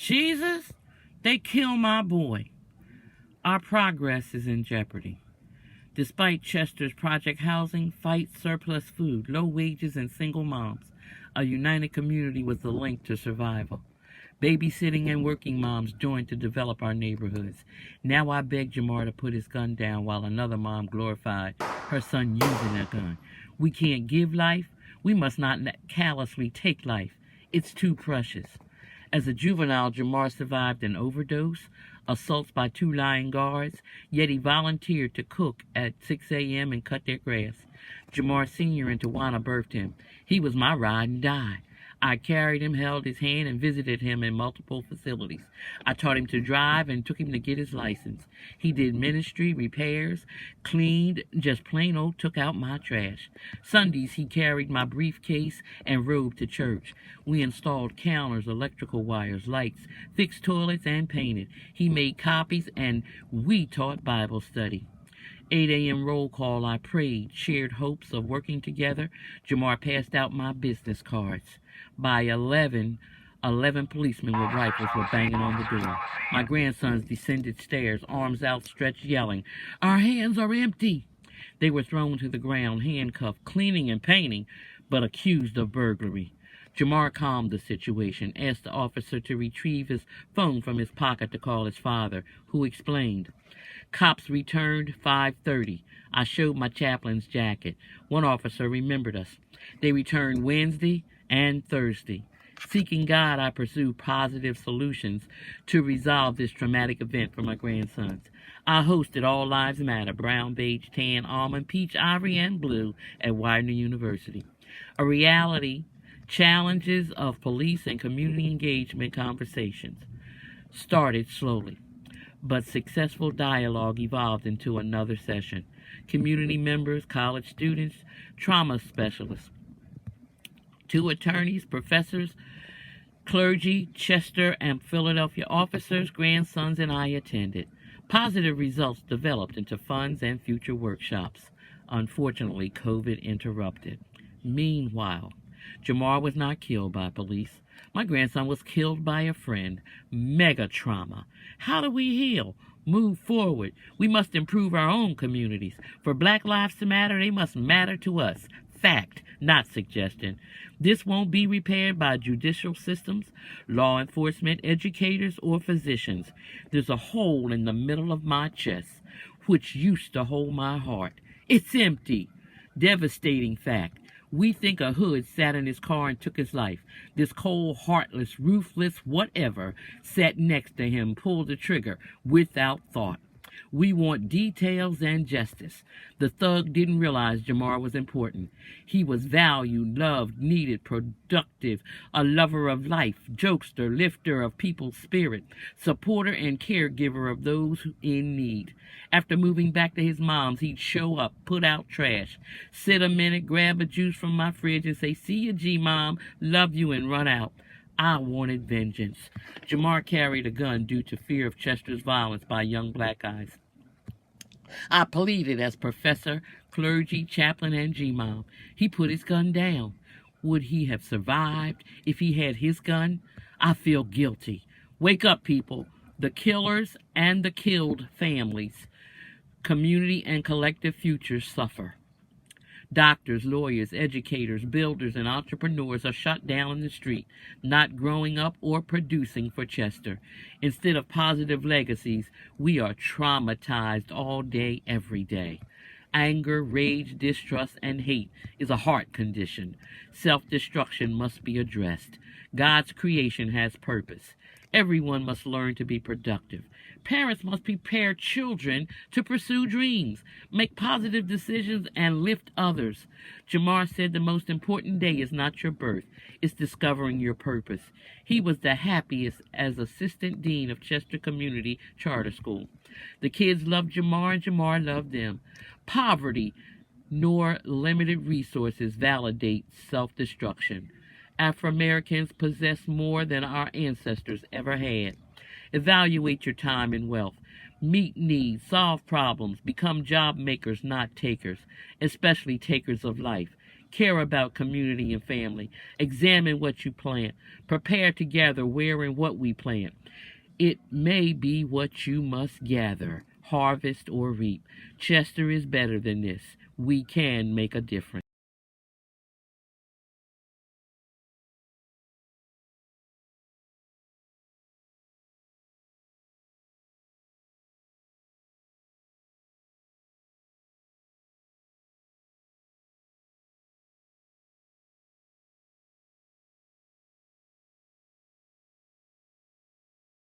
Jesus, they killed my boy. Our progress is in jeopardy. Despite Chester's project housing, fight, surplus food, low wages, and single moms, a united community was the link to survival. Babysitting and working moms joined to develop our neighborhoods. Now I beg Jamar to put his gun down while another mom glorified her son using a gun. We can't give life. We must not callously take life. It's too precious. As a juvenile, Jamar survived an overdose, assaults by 2 lying guards, yet he volunteered to cook at 6 a.m. and cut their grass. Jamar Sr. and Tawana birthed him. He was my ride and die. I carried him, held his hand, and visited him in multiple facilities. I taught him to drive and took him to get his license. He did ministry, repairs, cleaned, just plain old took out my trash. Sundays, he carried my briefcase and rode to church. We installed counters, electrical wires, lights, fixed toilets, and painted. He made copies, and we taught Bible study. 8 a.m. roll call, I prayed, shared hopes of working together. Jamar passed out my business cards. By 11 policemen with rifles were banging on the door. My grandsons descended stairs, arms outstretched, yelling, "Our hands are empty!" They were thrown to the ground, handcuffed, cleaning and painting, but accused of burglary. Jamar calmed the situation, asked the officer to retrieve his phone from his pocket to call his father, who explained. Cops returned 5:30. I showed my chaplain's jacket. One officer remembered us. They returned Wednesday and Thursday. Seeking God, I pursued positive solutions to resolve this traumatic event for my grandsons. I hosted All Lives Matter, brown, beige, tan, almond, peach, ivory, and blue at Widener University. A reality, challenges of police and community engagement conversations started slowly, but successful dialogue evolved into another session. Community members, college students, trauma specialists, 2 attorneys, professors, clergy, Chester and Philadelphia officers, grandsons, and I attended. Positive results developed into funds and future workshops. Unfortunately, COVID interrupted. Meanwhile, Jamar was not killed by police. My grandson was killed by a friend. Mega trauma. How do we heal? Move forward. We must improve our own communities. For Black lives to matter, they must matter to us. Fact, not suggestion. This won't be repaired by judicial systems, law enforcement, educators, or physicians. There's a hole in the middle of my chest, which used to hold my heart. It's empty. Devastating fact. We think a hood sat in his car and took his life. This cold, heartless, ruthless, whatever sat next to him, pulled the trigger without thought. We want details and justice. The thug didn't realize Jamar was important. He was valued, loved, needed, productive, a lover of life, jokester, lifter of people's spirit, supporter and caregiver of those in need. After moving back to his mom's, he'd show up, put out trash, sit a minute, grab a juice from my fridge and say, "See you, G-Mom, love you," and run out. I wanted vengeance. Jamar carried a gun due to fear of Chester's violence by young black guys. I pleaded as professor, clergy, chaplain, and G-Mom. He put his gun down. Would he have survived if he had his gun? I feel guilty. Wake up, people. The killers and the killed families. Community and collective futures suffer. Doctors, lawyers, educators, builders, and entrepreneurs are shot down in the street, not growing up or producing for Chester. Instead of positive legacies, we are traumatized all day, every day. Anger, rage, distrust, and hate is a heart condition. Self-destruction must be addressed. God's creation has purpose. Everyone must learn to be productive. Parents must prepare children to pursue dreams, make positive decisions, and lift others. Jamar said the most important day is not your birth, it's discovering your purpose. He was the happiest as assistant dean of Chester Community Charter School. The kids loved Jamar and Jamar loved them. Poverty nor limited resources validate self-destruction. Afro-Americans possess more than our ancestors ever had. Evaluate your time and wealth. Meet needs, solve problems, become job makers, not takers, especially takers of life. Care about community and family. Examine what you plant. Prepare to gather where and what we plant. It may be what you must gather, harvest, or reap. Chester is better than this. We can make a difference.